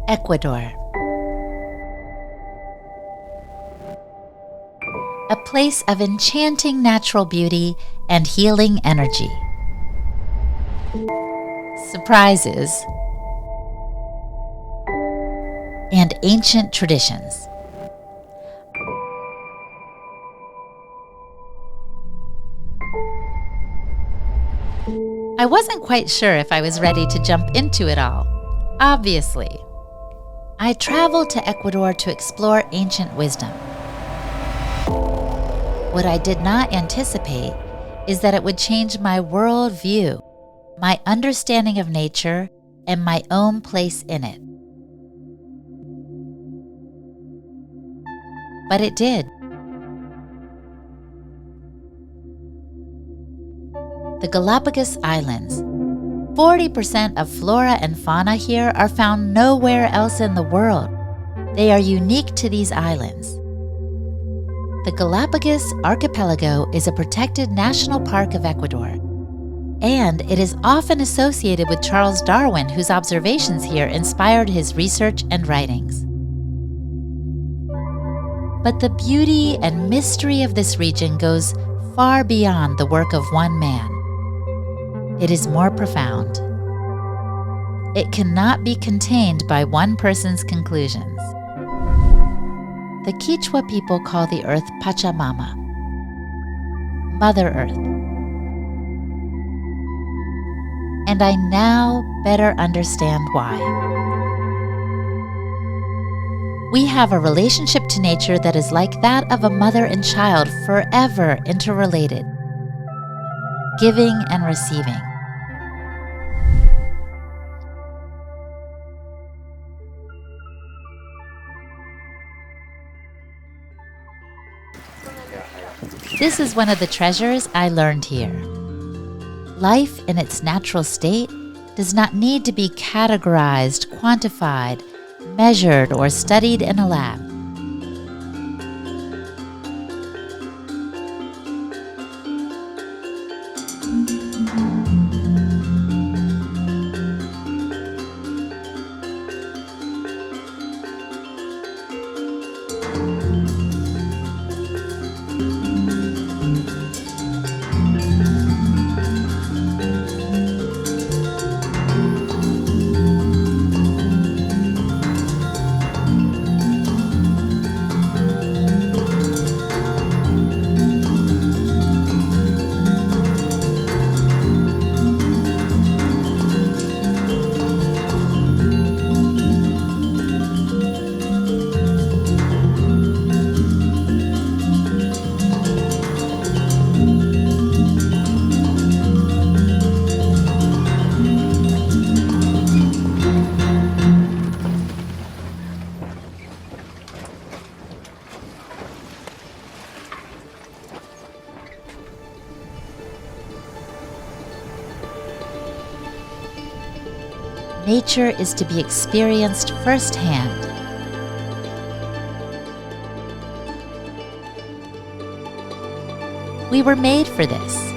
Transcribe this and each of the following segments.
Ecuador. A place of enchanting natural beauty and healing energy. Surprises and ancient traditions. I wasn't quite sure if I was ready to jump into it all, obviously. I traveled to Ecuador to explore ancient wisdom. What I did not anticipate is that it would change my worldview, my understanding of nature, and my own place in it. But it did. The Galápagos Islands. 40% of flora and fauna here are found nowhere else in the world. They are unique to these islands. The Galápagos Archipelago is a protected national park of Ecuador, and it is often associated with Charles Darwin, whose observations here inspired his research and writings. But the beauty and mystery of this region goes far beyond the work of one man. It is more profound. It cannot be contained by one person's conclusions. The Quechua people call the earth Pachamama, Mother Earth. And I now better understand why. We have a relationship to nature that is like that of a mother and child, forever interrelated, giving and receiving. This is one of the treasures I learned here. Life in its natural state does not need to be categorized, quantified, measured, or studied in a lab. Nature is to be experienced firsthand. We were made for this.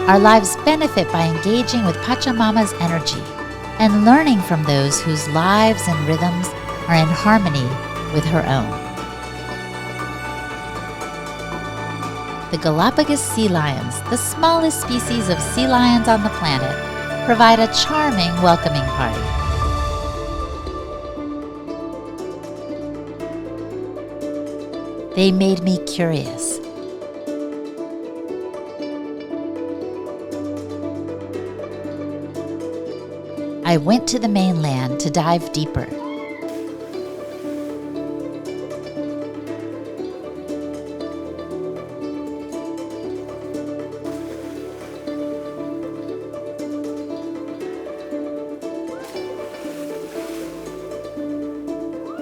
Our lives benefit by engaging with Pachamama's energy and learning from those whose lives and rhythms are in harmony with her own. The Galápagos sea lions, the smallest species of sea lions on the planet, provide a charming welcoming party. They made me curious. I went to the mainland to dive deeper.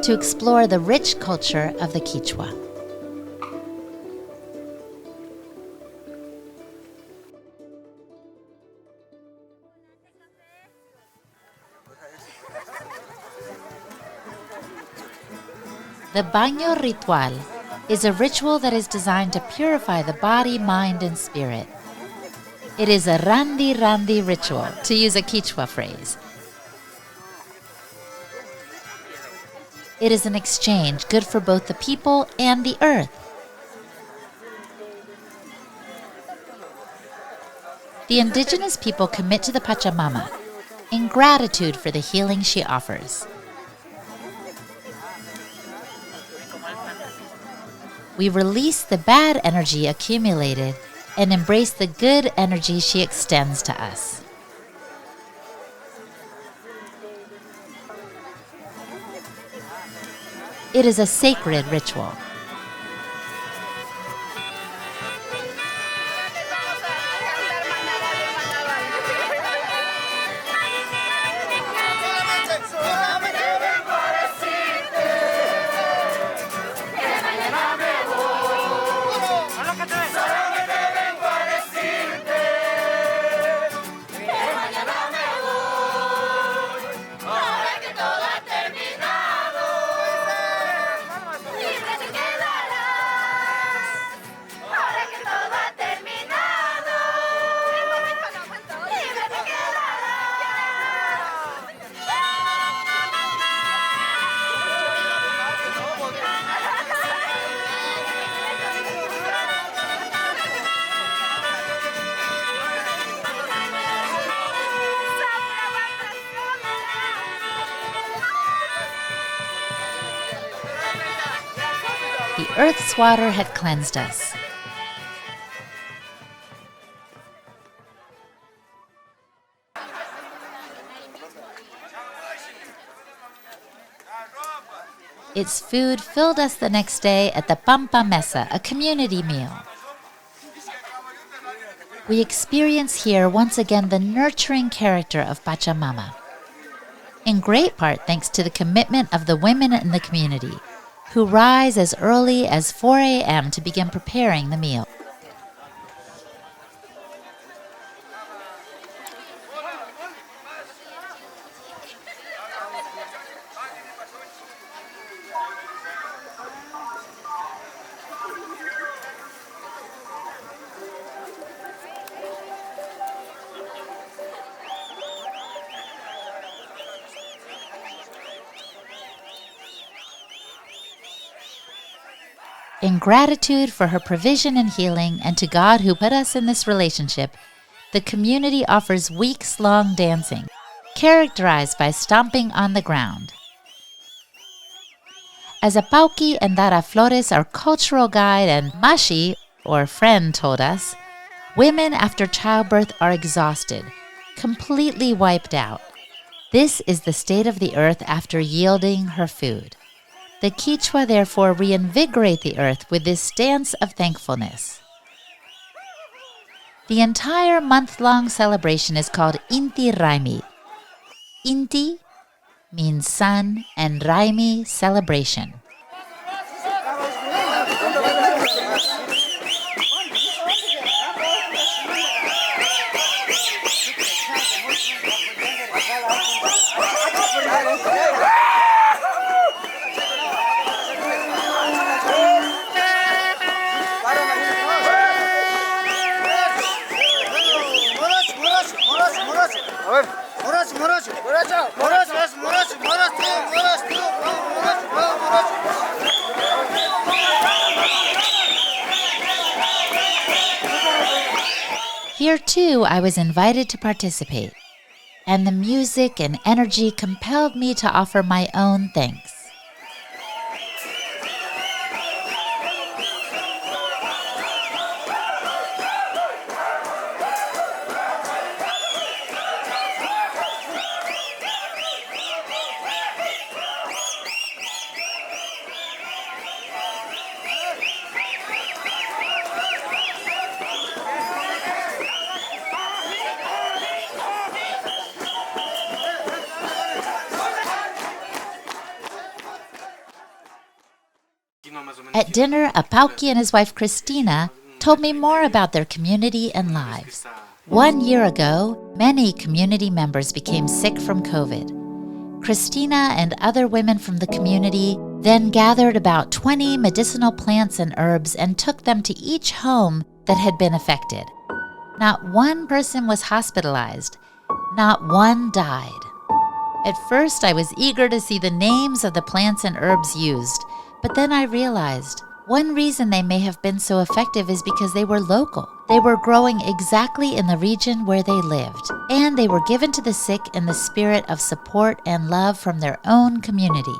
To explore the rich culture of the Quechua. The Baño Ritual is a ritual that is designed to purify the body, mind, and spirit. It is a randi ritual, to use a Quechua phrase. It is an exchange good for both the people and the earth. The indigenous people commit to the Pachamama in gratitude for the healing she offers. We release the bad energy accumulated and embrace the good energy she extends to us. It is a sacred ritual. The earth's water had cleansed us. Its food filled us the next day at the Pambamesa, a community meal. We experience here once again the nurturing character of Pachamama, in great part thanks to the commitment of the women in the community, who rise as early as 4 a.m. to begin preparing the meal. In gratitude for her provision and healing, and to God who put us in this relationship, the community offers weeks-long dancing, characterized by stomping on the ground. As Apauki and Dara Flores, our cultural guide, and Mashi, or friend, told us, women after childbirth are exhausted, completely wiped out. This is the state of the earth after yielding her food. The Quechua therefore reinvigorate the earth with this dance of thankfulness. The entire month-long celebration is called Inti Raymi. Inti means sun and Raymi, celebration. Here too, I was invited to participate, and the music and energy compelled me to offer my own thanks. At dinner, Apauki and his wife Christina told me more about their community and lives. 1 year ago, many community members became sick from COVID. Christina and other women from the community then gathered about 20 medicinal plants and herbs and took them to each home that had been affected. Not one person was hospitalized. Not one died. At first, I was eager to see the names of the plants and herbs used, but then I realized one reason they may have been so effective is because they were local. They were growing exactly in the region where they lived, and they were given to the sick in the spirit of support and love from their own community.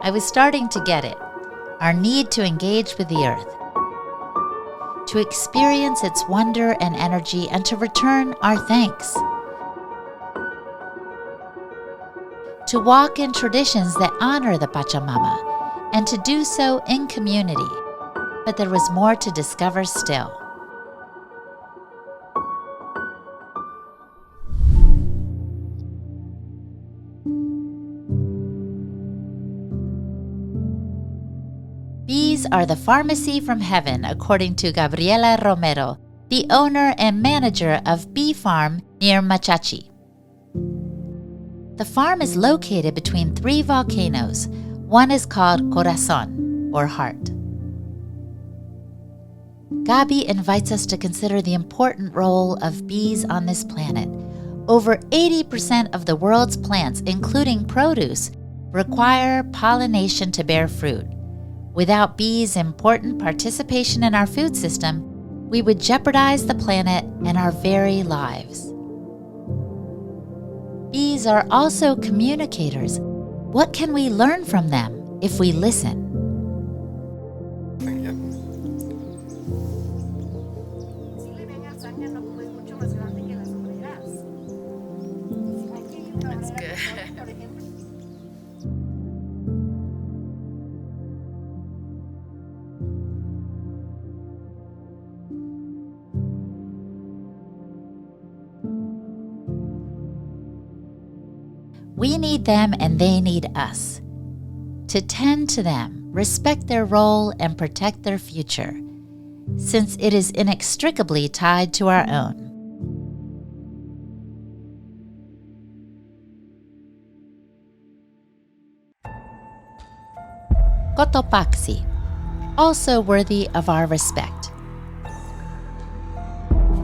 I was starting to get it. Our need to engage with the earth, to experience its wonder and energy, and to return our thanks. To walk in traditions that honor the Pachamama, and to do so in community. But there was more to discover still. Bees are the pharmacy from heaven, according to Gabriela Romero, the owner and manager of Bee Farm near Machachi. The farm is located between 3 volcanoes. One is called Corazon, or heart. Gabi invites us to consider the important role of bees on this planet. Over 80% of the world's plants, including produce, require pollination to bear fruit. Without bees' important participation in our food system, we would jeopardize the planet and our very lives. Bees are also communicators. What can we learn from them if we listen? That's good. We need them and they need us. To tend to them, respect their role, and protect their future, since it is inextricably tied to our own. Cotopaxi, also worthy of our respect.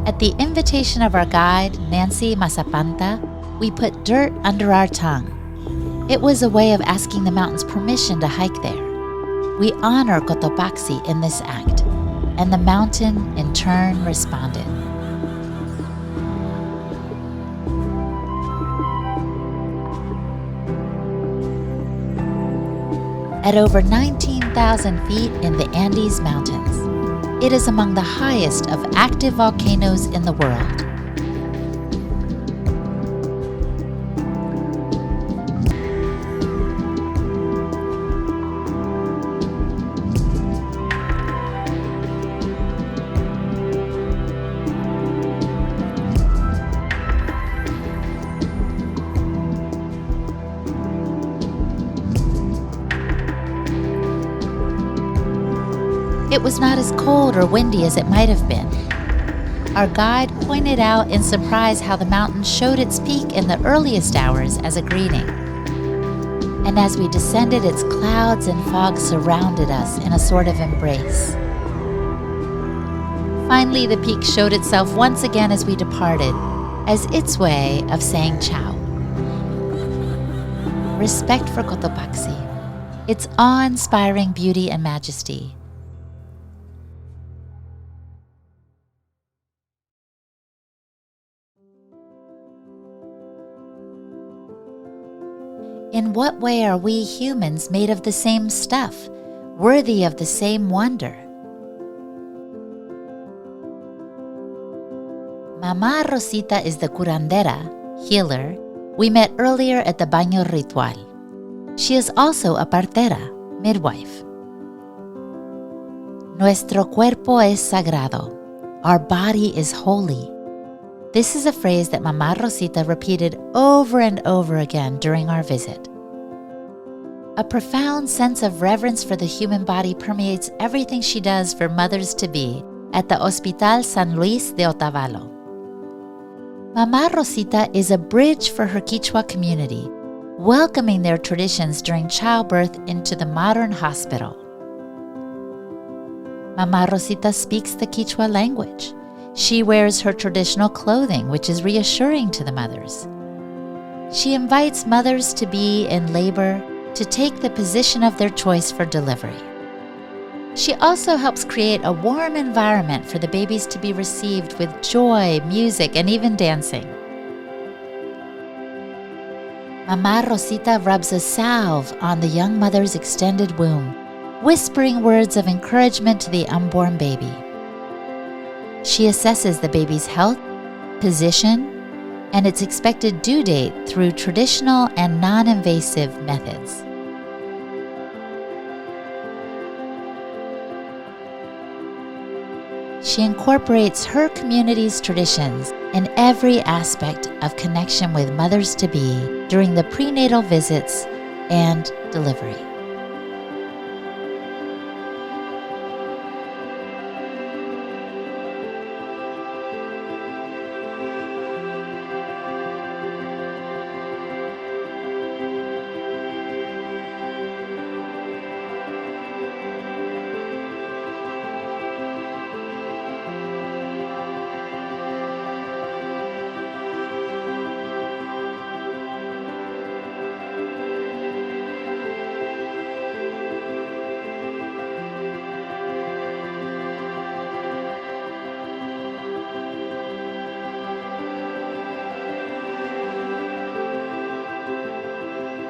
At the invitation of our guide, Nancy Masapanta, we put dirt under our tongue. It was a way of asking the mountains permission to hike there. We honor Cotopaxi in this act, and the mountain in turn responded. At over 19,000 feet in the Andes Mountains, it is among the highest of active volcanoes in the world. It was not as cold or windy as it might have been. Our guide pointed out in surprise how the mountain showed its peak in the earliest hours as a greeting. And as we descended, its clouds and fog surrounded us in a sort of embrace. Finally, the peak showed itself once again as we departed, as its way of saying ciao. Respect for Cotopaxi, its awe-inspiring beauty and majesty. In what way are we humans made of the same stuff, worthy of the same wonder? Mama Rosita is the curandera, healer, we met earlier at the Baño Ritual. She is also a partera, midwife. Nuestro cuerpo es sagrado. Our body is holy. This is a phrase that Mama Rosita repeated over and over again during our visit. A profound sense of reverence for the human body permeates everything she does for mothers-to-be at the Hospital San Luis de Otavalo. Mama Rosita is a bridge for her Quechua community, welcoming their traditions during childbirth into the modern hospital. Mama Rosita speaks the Quechua language. She wears her traditional clothing, which is reassuring to the mothers. She invites mothers-to-be in labor to take the position of their choice for delivery. She also helps create a warm environment for the babies to be received with joy, music, and even dancing. Mama Rosita rubs a salve on the young mother's extended womb, whispering words of encouragement to the unborn baby. She assesses the baby's health, position, and its expected due date through traditional and non-invasive methods. She incorporates her community's traditions in every aspect of connection with mothers-to-be during the prenatal visits and delivery.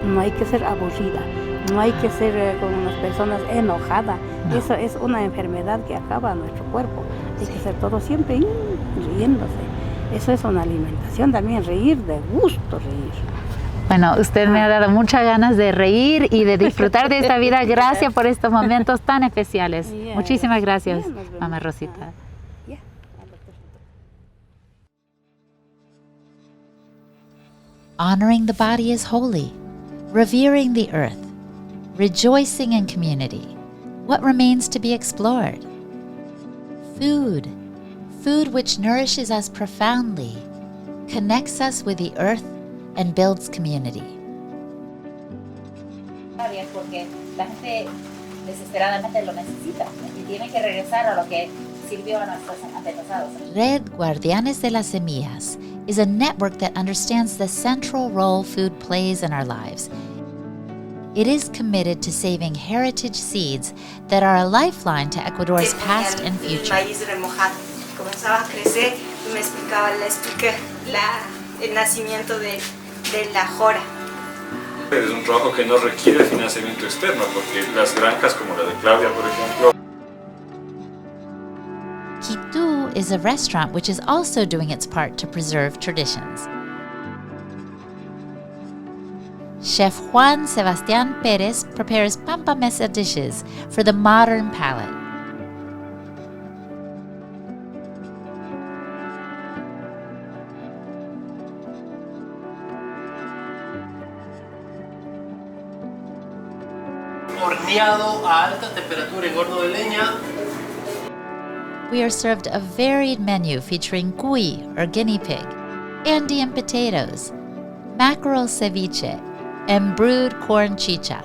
No hay que ser aburrida, no hay que ser con las personas enojada. No. Eso es una enfermedad que acaba nuestro cuerpo. Hay que ser todo siempre riéndose. Eso es una alimentación también, reír, de gusto reír. Bueno, usted me ha dado muchas ganas de reír y de disfrutar de esta vida. Gracias por estos momentos tan especiales. Muchísimas gracias, Mama Rosita. Honoring the body is holy. Revering the earth, rejoicing in community. What remains to be explored? Food which nourishes us profoundly, connects us with the earth, and builds community. Porque la gente desesperadamente lo necesita y tiene que regresar a lo que sirvió a nuestros antepasados. Red Guardianes de las Semillas is a network that understands the central role food plays in our lives. It is committed to saving heritage seeds that are a lifeline to Ecuador's past and future. El maíz remojado comenzaba a crecer y me explicaba el nacimiento de la jora. Es un trabajo que no requiere financiamiento externo, porque las granjas como la de Claudia, por ejemplo. Quitú is a restaurant which is also doing its part to preserve traditions. Chef Juan Sebastián Pérez prepares Pambamesa dishes for the modern palate. Horneado a alta temperatura en horno de leña. We are served a varied menu featuring cuy, or guinea pig, Andean potatoes, mackerel ceviche, and brewed corn chicha.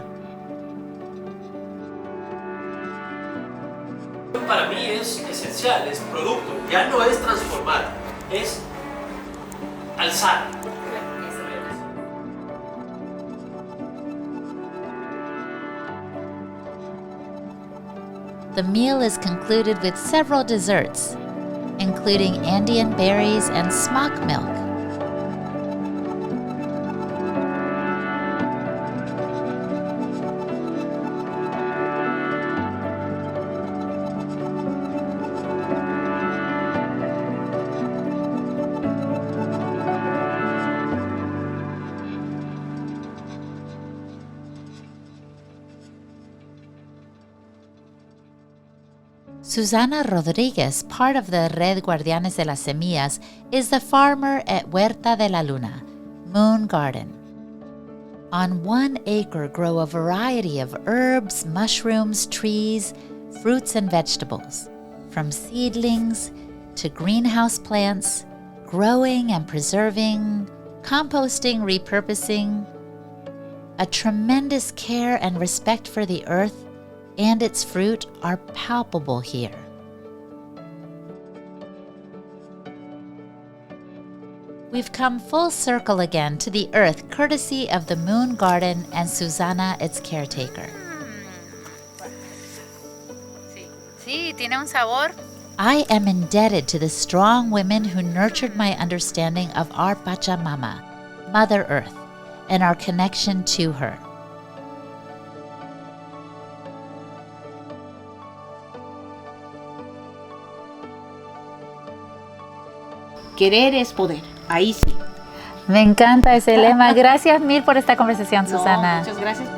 Para mí es esencial esencial, es producto, ya no es transformar, es alzar. The meal is concluded with several desserts, including Andean berries and smock milk. Susana Rodriguez, part of the Red Guardianes de las Semillas, is the farmer at Huerta de la Luna, Moon Garden. On 1 acre grow a variety of herbs, mushrooms, trees, fruits, and vegetables, from seedlings to greenhouse plants, growing and preserving, composting, repurposing. A tremendous care and respect for the earth and its fruit are palpable here. We've come full circle again to the earth courtesy of the Moon Garden and Susana, its caretaker. Sí, tiene un sabor. I am indebted to the strong women who nurtured my understanding of our Pachamama, Mother Earth, and our connection to her. Querer es poder. Ahí sí. Me encanta ese lema. Gracias mil por esta conversación, Susana. Muchas gracias.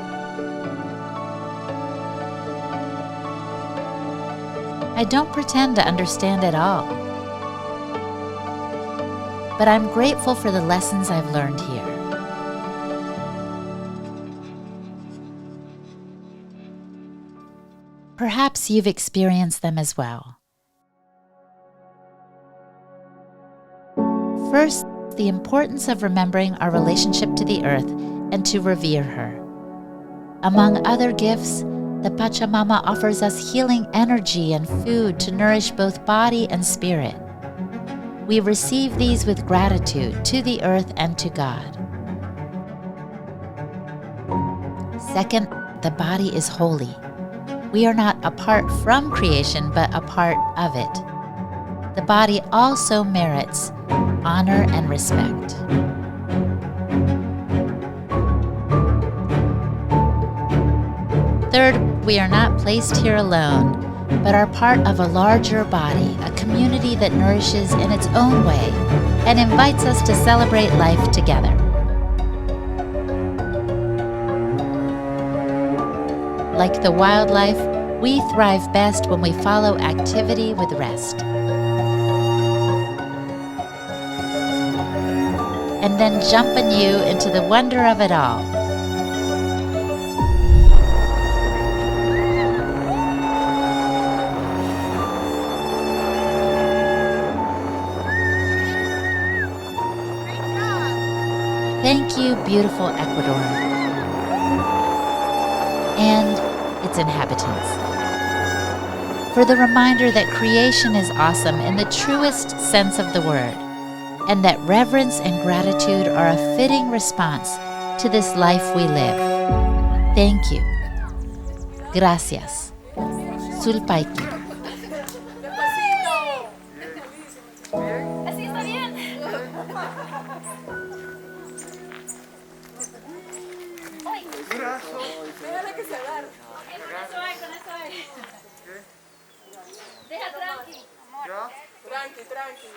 I don't pretend to understand it all, but I'm grateful for the lessons I've learned here. Perhaps you've experienced them as well. First, the importance of remembering our relationship to the earth and to revere her. Among other gifts, the Pachamama offers us healing energy and food to nourish both body and spirit. We receive these with gratitude to the earth and to God. Second, the body is holy. We are not apart from creation, but a part of it. The body also merits honor and respect. Third, we are not placed here alone, but are part of a larger body, a community that nourishes in its own way and invites us to celebrate life together. Like the wildlife, we thrive best when we follow activity with rest. And then jump anew into the wonder of it all. Thank you, beautiful Ecuador, and its inhabitants, for the reminder that creation is awesome in the truest sense of the word, and that reverence and gratitude are a fitting response to this life we live. Thank you. Gracias. Sulpaiki. Así está bien. Déjala que se agarre. Con eso hay. Deja tranqui. ¿Ya? Tranqui.